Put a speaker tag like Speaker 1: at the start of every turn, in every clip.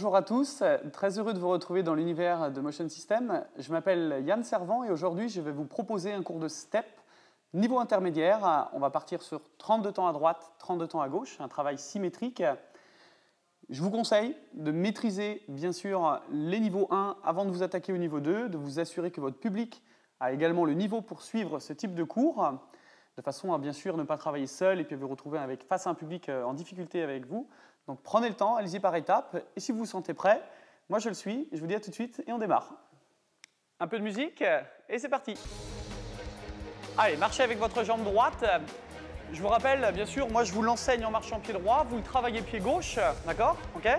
Speaker 1: bonjour à tous, très heureux de vous retrouver dans l'univers de Motion System. Je m'appelle Yann Servant et aujourd'hui je vais vous proposer un cours de step niveau intermédiaire. On va partir sur 32 temps à droite, 32 temps à gauche, un travail symétrique. Je vous conseille de maîtriser bien sûr les niveaux 1 avant de vous attaquer au niveau 2, de vous assurer que votre public a également le niveau pour suivre ce type de cours, de façon à bien sûr ne pas travailler seul et puis vous retrouver face à un public en difficulté avec vous. Donc prenez le temps, allez-y par étapes, et si vous vous sentez prêt, moi je le suis, je vous dis à tout de suite et on démarre. Un peu de musique et c'est parti. Allez, marchez avec votre jambe droite. Je vous rappelle, bien sûr, moi je vous l'enseigne en marchant pied droit, vous le travaillez pied gauche, d'accord? Ok?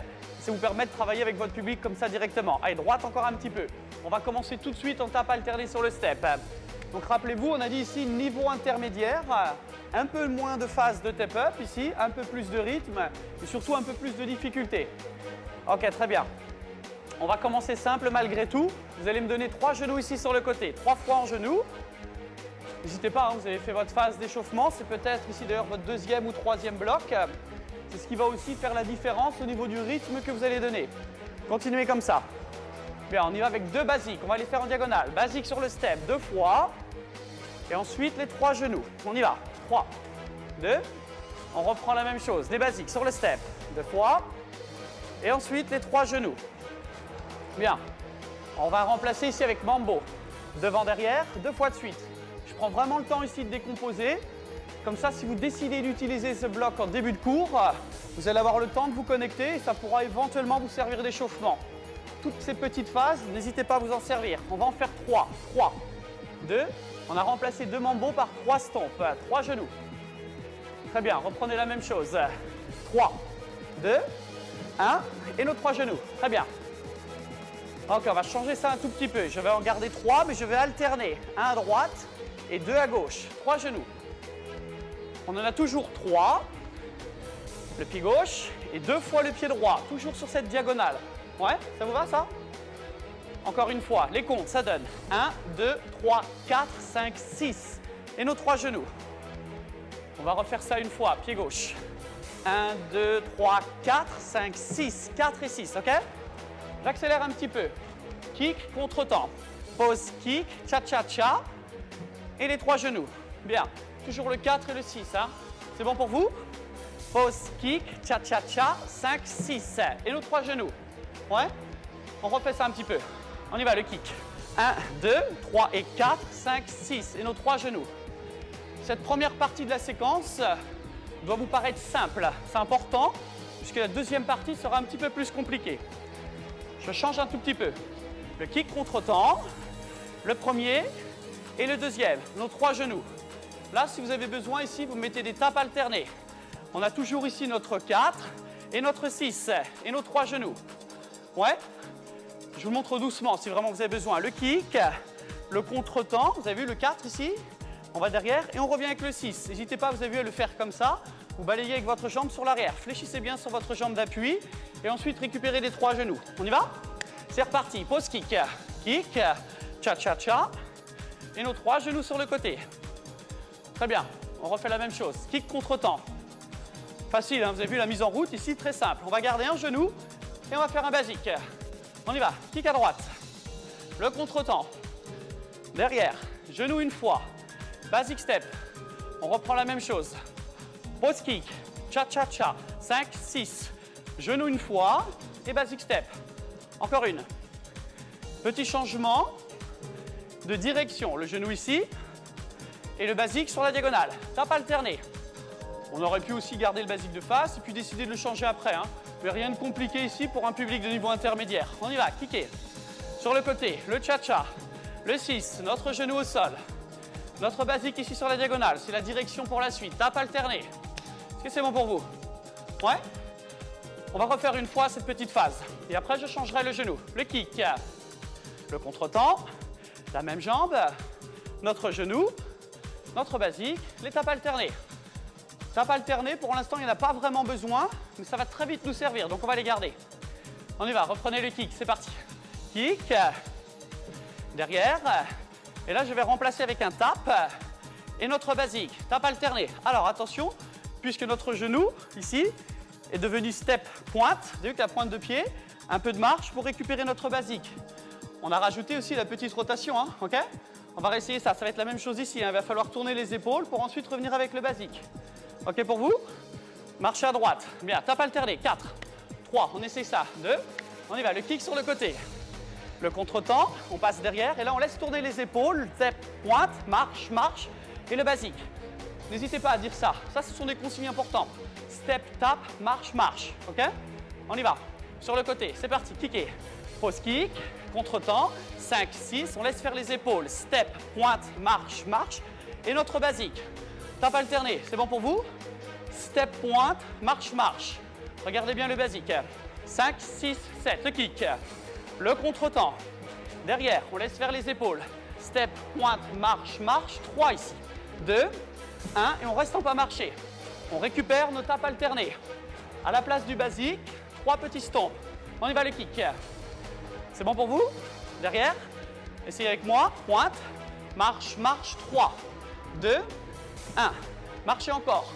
Speaker 1: Ça vous permet de travailler avec votre public comme ça directement. Allez, droite encore un petit peu. On va commencer tout de suite en tape alternée sur le step. Donc rappelez-vous, on a dit ici niveau intermédiaire, un peu moins de phase de step-up ici, un peu plus de rythme et surtout un peu plus de difficulté. Ok, très bien. On va commencer simple malgré tout. Vous allez me donner 3 genoux ici sur le côté, 3 fois en genoux. N'hésitez pas, hein, vous avez fait votre phase d'échauffement, c'est peut-être ici d'ailleurs votre deuxième ou troisième bloc. C'est ce qui va aussi faire la différence au niveau du rythme que vous allez donner. Continuez comme ça. Bien, on y va avec 2 basiques, on va les faire en diagonale. Basique sur le step, 2 fois. Et ensuite les 3 genoux. On y va. 3, 2. On reprend la même chose. Les basiques sur le step, 2 fois. Et ensuite les 3 genoux. Bien. On va remplacer ici avec Mambo. Devant, derrière, 2 fois de suite. Je prends vraiment le temps ici de décomposer. Comme ça, si vous décidez d'utiliser ce bloc en début de cours, vous allez avoir le temps de vous connecter et ça pourra éventuellement vous servir d'échauffement. Toutes ces petites phases, n'hésitez pas à vous en servir. On va en faire 3. 3, 2. On a remplacé 2 Mambo par 3 stompes. 3 genoux. Très bien, reprenez la même chose. 3, 2, 1. Et nos 3 genoux. Très bien. Ok, on va changer ça un tout petit peu. Je vais en garder 3, mais je vais alterner. 1 à droite et 2 à gauche. 3 genoux. On en a toujours 3. Le pied gauche et 2 fois le pied droit. Toujours sur cette diagonale. Ouais, ça vous va ça? Encore une fois, les comptes, ça donne 1, 2, 3, 4, 5, 6. Et nos 3 genoux. On va refaire ça une fois, pied gauche. 1, 2, 3, 4, 5, 6. 4 et 6, ok? J'accélère un petit peu. Kick, contre-temps. Pause, kick, cha-cha-cha. Et les 3 genoux. Bien. Toujours le 4 et le 6, hein? C'est bon pour vous? Pause, kick, cha-cha-cha, 5, 6. Et nos 3 genoux. Ouais? On refait ça un petit peu. On y va, le kick. 1, 2, 3 et 4, 5, 6. Et nos 3 genoux. Cette première partie de la séquence doit vous paraître simple. C'est important, puisque la deuxième partie sera un petit peu plus compliquée. Je change un tout petit peu. Le kick contre-temps, le premier et le deuxième. Nos 3 genoux. Là, si vous avez besoin, ici, vous mettez des tapes alternées. On a toujours ici notre 4 et notre 6. Et nos 3 genoux. Ouais? Je vous montre doucement si vraiment vous avez besoin. Le kick, le contre-temps, vous avez vu le 4 ici? On va derrière et on revient avec le 6. N'hésitez pas, vous avez vu, à le faire comme ça. Vous balayez avec votre jambe sur l'arrière. Fléchissez bien sur votre jambe d'appui et ensuite récupérez les 3 genoux. On y va? C'est reparti. Pause kick. Kick, cha-cha-cha. Et nos 3 genoux sur le côté. Très bien. On refait la même chose. Kick contre-temps. Facile, hein? Vous avez vu la mise en route ici, très simple. On va garder un genou et on va faire un basique. On y va, kick à droite, le contre-temps, derrière, genou une fois, basic step, on reprend la même chose, pause kick, cha-cha-cha, 5, 6, genou une fois et basic step, encore une. Petit changement de direction, le genou ici et le basique sur la diagonale, tape alternée. On aurait pu aussi garder le basique de face et puis décider de le changer après, hein. Mais rien de compliqué ici pour un public de niveau intermédiaire. On y va, kicker. Sur le côté, le cha-cha, le 6, notre genou au sol. Notre basique ici sur la diagonale, c'est la direction pour la suite. Tape alternée. Est-ce que c'est bon pour vous? Ouais? On va refaire une fois cette petite phase. Et après, je changerai le genou. Le kick, le contre-temps, la même jambe, notre genou, notre basique, les tapes alternées. Tapes alternées, pour l'instant, il n'y en a pas vraiment besoin, mais ça va très vite nous servir, donc on va les garder. On y va, reprenez le kick, c'est parti. Kick, derrière, et là je vais remplacer avec un tap et notre basique, tape alternée. Alors attention, puisque notre genou, ici, est devenu step pointe, vous avez vu que la pointe de pied, Un peu de marche pour récupérer notre basique. On a rajouté aussi la petite rotation, hein, ok? On va réessayer ça, ça va être la même chose ici. Hein. Il va falloir tourner les épaules pour ensuite revenir avec le basique. Ok pour vous? Marchez à droite. Bien, tape alternée. 4, 3, on essaye ça. 2, on y va. Le kick sur le côté. Le contretemps, on passe derrière et là on laisse tourner les épaules. Step, pointe, marche, marche et le basique. N'hésitez pas à dire ça. Ça, ce sont des consignes importantes. Step, tape, marche, marche. Ok? On y va. Sur le côté, c'est parti. Kicker. Pause kick, contretemps. 5, 6, on laisse faire les épaules. Step, pointe, marche, marche. Et notre basique. Tape alternée, c'est bon pour vous? Step, pointe, marche, marche. Regardez bien le basique. 5, 6, 7, le kick. Le contretemps. Derrière, on laisse faire les épaules. Step, pointe, marche, marche. 3 ici. 2, 1 et on reste en pas marcher. On récupère nos tapes alternées. À la place du basique, 3 petits stomps. On y va le kick. C'est bon pour vous? Derrière, essayez avec moi. Pointe, marche, marche. 3, 2, 1. Marchez encore.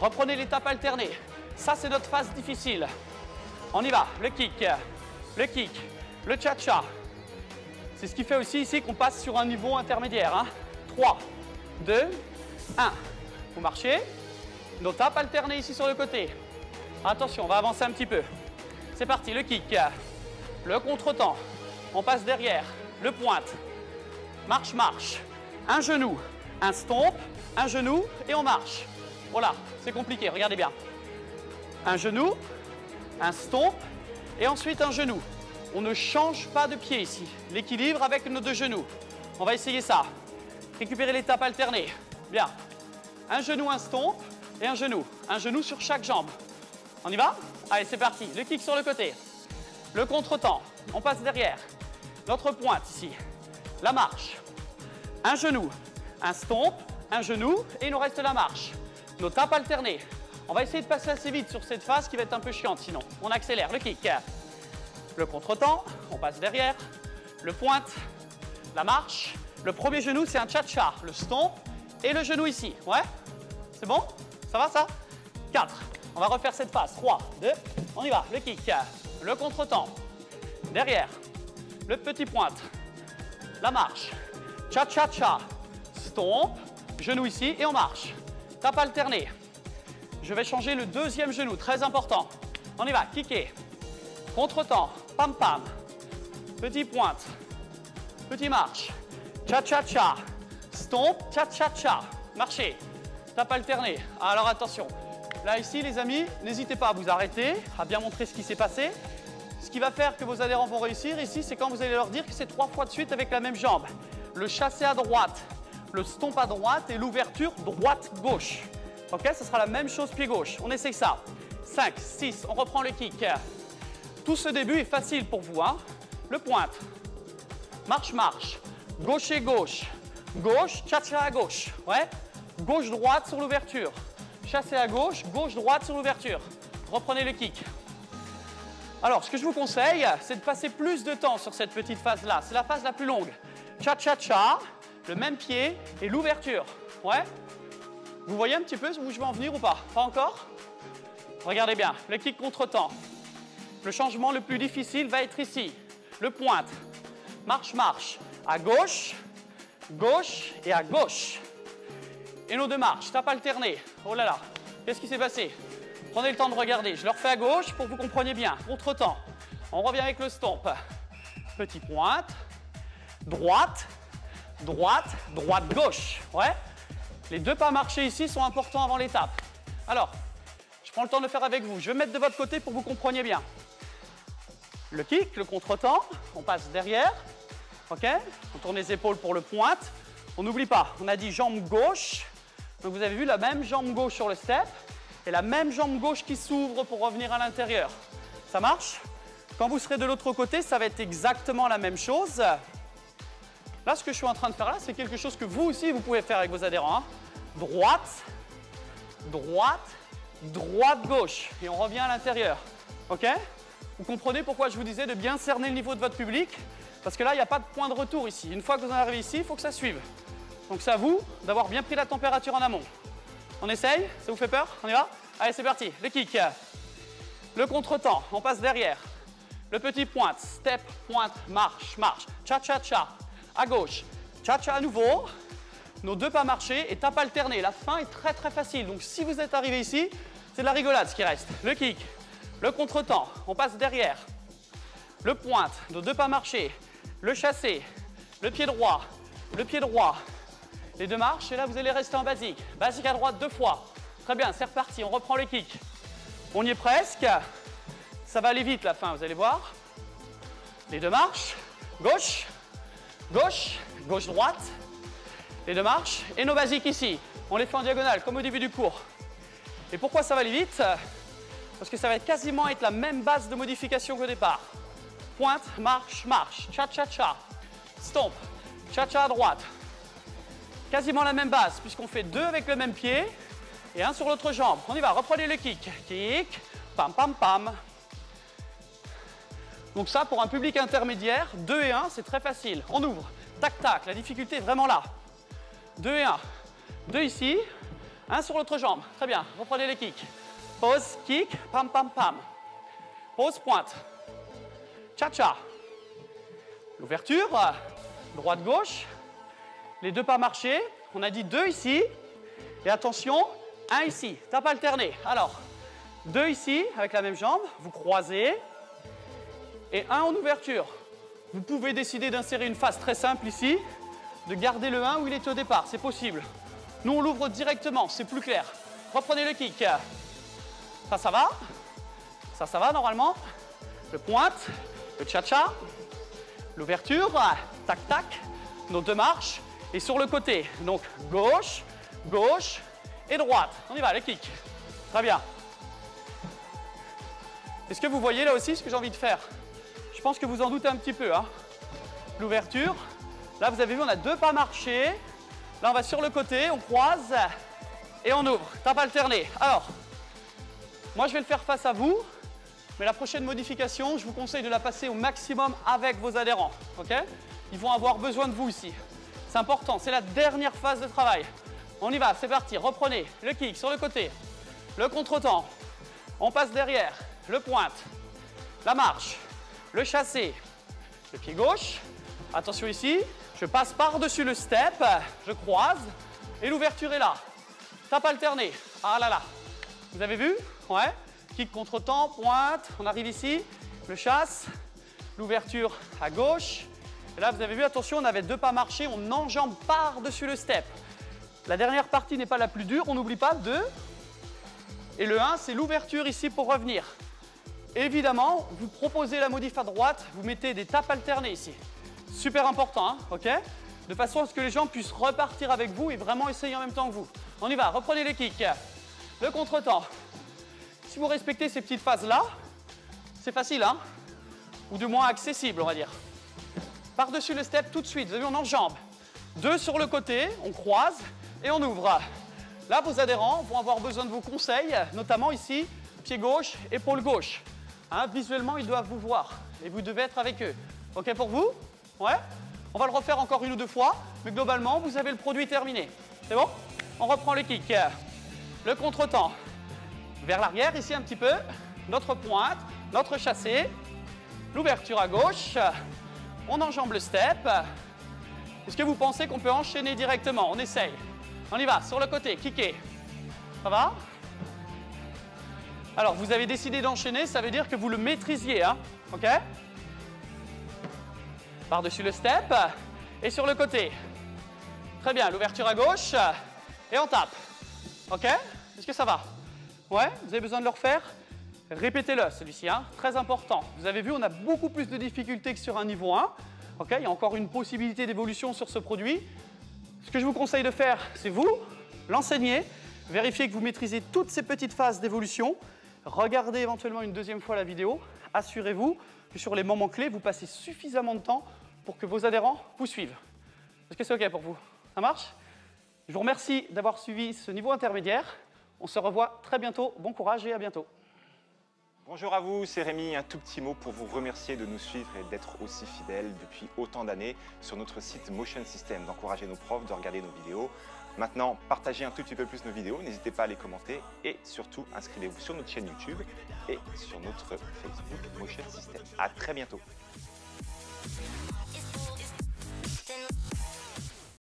Speaker 1: Reprenez les tapes alternées. Ça, c'est notre phase difficile. On y va. Le kick, le cha-cha. C'est ce qui fait aussi ici qu'on passe sur un niveau intermédiaire. Hein. 3, 2, 1. Vous marchez. Nos tapes alternées ici sur le côté. Attention, on va avancer un petit peu. C'est parti, le kick, le contretemps. On passe derrière, le pointe. Marche, marche. Un genou, un stomp, un genou et on marche. Voilà, c'est compliqué, regardez bien. Un genou, un stomp et ensuite un genou. On ne change pas de pied ici. L'équilibre avec nos 2 genoux. On va essayer ça. Récupérer les tapes alternées. Bien. Un genou, un stomp et un genou. Un genou sur chaque jambe. On y va? Allez, c'est parti. Le kick sur le côté. Le contretemps. On passe derrière. Notre pointe ici. La marche. Un genou, un stomp, un genou et il nous reste la marche. Nos tapes alternées. On va essayer de passer assez vite sur cette phase qui va être un peu chiante sinon. On accélère. Le kick. Le contretemps. On passe derrière. Le pointe. La marche. Le premier genou, c'est un cha-cha. Le stomp et le genou ici. Ouais? C'est bon? Ça va ça? 4. On va refaire cette phase. 3, 2, on y va. Le kick, le contretemps. Derrière, le petit pointe. La marche. Cha-cha-cha. Stomp, genou ici et on marche. Tape alternée. Je vais changer le 2e genou, très important. On y va, kicker. Contretemps, pam-pam. Petit pointe. Petit marche. Cha-cha-cha. Stomp, cha-cha-cha. Marchez. Tape alternée. Alors attention. Là, ici, les amis, n'hésitez pas à vous arrêter, à bien montrer ce qui s'est passé. Ce qui va faire que vos adhérents vont réussir ici, c'est quand vous allez leur dire que c'est 3 fois de suite avec la même jambe. Le chassé à droite, le stomp à droite et l'ouverture droite-gauche. Ok, ce sera la même chose pied gauche. On essaye ça. 5, 6, on reprend le kick. Tout ce début est facile pour vous. Hein. Le pointe. Marche, marche. Gauche et gauche. Gauche, cha-cha à gauche. Ouais. Gauche-droite sur l'ouverture. Chassez à gauche, gauche-droite sur l'ouverture. Reprenez le kick. Alors, ce que je vous conseille, c'est de passer plus de temps sur cette petite phase-là. C'est la phase la plus longue. Cha-cha-cha, le même pied et l'ouverture. Ouais? Vous voyez un petit peu où je vais en venir ou pas? Pas encore? Regardez bien, le kick contre-temps. Le changement le plus difficile va être ici. Le pointe. Marche, marche. À gauche, gauche et à gauche. Et nos 2 marches, tape alternée. Oh là là, qu'est-ce qui s'est passé? Prenez le temps de regarder. Je le refais à gauche pour que vous compreniez bien. Contre-temps. On revient avec le stomp. Petit pointe. Droite. Droite. Droite, gauche. Ouais. Les 2 pas marchés ici sont importants avant l'étape. Alors, je prends le temps de le faire avec vous. Je vais me mettre de votre côté pour que vous compreniez bien. Le kick, le contre-temps. On passe derrière. OK? On tourne les épaules pour le pointe. On n'oublie pas, on a dit jambe gauche. Donc vous avez vu la même jambe gauche sur le step et la même jambe gauche qui s'ouvre pour revenir à l'intérieur. Ça marche? Quand vous serez de l'autre côté, ça va être exactement la même chose. Là, ce que je suis en train de faire là, c'est quelque chose que vous aussi, vous pouvez faire avec vos adhérents. Hein. Droite, droite, droite, gauche. Et on revient à l'intérieur. OK? Vous comprenez pourquoi je vous disais de bien cerner le niveau de votre public? Parce que là, il n'y a pas de point de retour ici. Une fois que vous en arrivez ici, il faut que ça suive. Donc c'est à vous d'avoir bien pris la température en amont. On essaye? Ça vous fait peur? On y va? Allez, c'est parti. Le kick. Le contretemps. On passe derrière. Le petit pointe, step, pointe, marche, marche. Cha-cha-cha. À gauche. Cha-cha à nouveau. Nos 2 pas marchés et tape alternée. La fin est très très facile. Donc si vous êtes arrivé ici, c'est de la rigolade ce qui reste. Le kick, le contretemps, on passe derrière. Le pointe, nos 2 pas marchés. Le chassé, le pied droit, les 2 marches et là vous allez rester en basique. Basique à droite 2 fois. Très bien, c'est reparti, on reprend le kick. On y est presque. Ça va aller vite la fin, vous allez voir. Les 2 marches, gauche, gauche, gauche, droite. Les 2 marches et nos basiques ici. On les fait en diagonale comme au début du cours. Et pourquoi ça va aller vite? Parce que ça va quasiment être la même base de modification qu'au départ. Pointe, marche, marche, cha-cha-cha, stomp, cha-cha à droite. Quasiment la même base puisqu'on fait 2 avec le même pied et 1 sur l'autre jambe. On y va, reprenez le kick. Kick, pam, pam, pam. Donc ça, pour un public intermédiaire, 2 et 1, c'est très facile. On ouvre, tac, tac, la difficulté est vraiment là. 2 et 1. 2 ici, 1 sur l'autre jambe. Très bien, reprenez le kick. Pause, kick, pam, pam, pam. Pause, pointe. Cha-cha. L'ouverture, droite-gauche. Les 2 pas marchés. On a dit 2 ici. Et attention, 1 ici. Tape alternée. Alors, 2 ici avec la même jambe. Vous croisez. Et 1 en ouverture. Vous pouvez décider d'insérer une phase très simple ici. De garder le 1 où il était au départ. C'est possible. Nous, on l'ouvre directement. C'est plus clair. Reprenez le kick. Ça va. Ça va normalement. Le pointe. Le cha-cha, l'ouverture, tac-tac, nos 2 marches, et sur le côté, donc gauche, gauche et droite. On y va, le kick. Très bien. Est-ce que vous voyez là aussi ce que j'ai envie de faire? Je pense que vous en doutez un petit peu. Hein. L'ouverture, là vous avez vu, on a 2 pas marchés. Là on va sur le côté, on croise et on ouvre. Tape alternée. Alors, moi je vais le faire face à vous. Mais la prochaine modification, je vous conseille de la passer au maximum avec vos adhérents. Okay? Ils vont avoir besoin de vous ici. C'est important, c'est la dernière phase de travail. On y va, c'est parti. Reprenez le kick sur le côté, le contretemps. On passe derrière, le pointe, la marche, le chassé, le pied gauche. Attention ici, je passe par-dessus le step, je croise et l'ouverture est là. Tape alternée. Ah là là. Vous avez vu? Ouais. Kick contre-temps, pointe, on arrive ici, le chasse, l'ouverture à gauche. Et là, vous avez vu, attention, on avait 2 pas marchés, on enjambe par-dessus le step. La dernière partie n'est pas la plus dure, on n'oublie pas 2. Et le 1, c'est l'ouverture ici pour revenir. Évidemment, vous proposez la modif à droite, vous mettez des tapes alternées ici. Super important, hein, ok? De façon à ce que les gens puissent repartir avec vous et vraiment essayer en même temps que vous. On y va, reprenez les kicks. Le contretemps. Si vous respectez ces petites phases-là, c'est facile, hein? Ou du moins accessible, on va dire. Par-dessus le step tout de suite, vous avez vu, on enjambe. 2 sur le côté, on croise et on ouvre. Là, vos adhérents vont avoir besoin de vos conseils, notamment ici, pied gauche, épaule gauche. Hein, visuellement, ils doivent vous voir et vous devez être avec eux. OK pour vous? Ouais? On va le refaire encore 1 ou 2 fois, mais globalement, vous avez le produit terminé. C'est bon? On reprend le kick. Le contretemps. Vers l'arrière, ici un petit peu, notre pointe, notre chassé, l'ouverture à gauche, on enjambe le step. Est-ce que vous pensez qu'on peut enchaîner directement? On essaye. On y va, sur le côté, kicker. Ça va? Alors, vous avez décidé d'enchaîner, ça veut dire que vous le maîtrisiez, hein? OK? Par-dessus le step et sur le côté. Très bien, l'ouverture à gauche et on tape. OK? Est-ce que ça va? Ouais, vous avez besoin de le refaire? Répétez-le, celui-ci, hein, très important. Vous avez vu, on a beaucoup plus de difficultés que sur un niveau 1. Okay, il y a encore une possibilité d'évolution sur ce produit. Ce que je vous conseille de faire, c'est vous, l'enseigner, vérifier que vous maîtrisez toutes ces petites phases d'évolution. Regardez éventuellement une 2e fois la vidéo. Assurez-vous que sur les moments clés, vous passez suffisamment de temps pour que vos adhérents vous suivent. Est-ce que c'est OK pour vous? Ça marche? Je vous remercie d'avoir suivi ce niveau intermédiaire. On se revoit très bientôt. Bon courage et à bientôt.
Speaker 2: Bonjour à vous, c'est Rémi. Un tout petit mot pour vous remercier de nous suivre et d'être aussi fidèles depuis autant d'années sur notre site Motion System, d'encourager nos profs, de regarder nos vidéos. Maintenant, partagez un tout petit peu plus nos vidéos, n'hésitez pas à les commenter et surtout inscrivez-vous sur notre chaîne YouTube et sur notre Facebook Motion System. À très bientôt.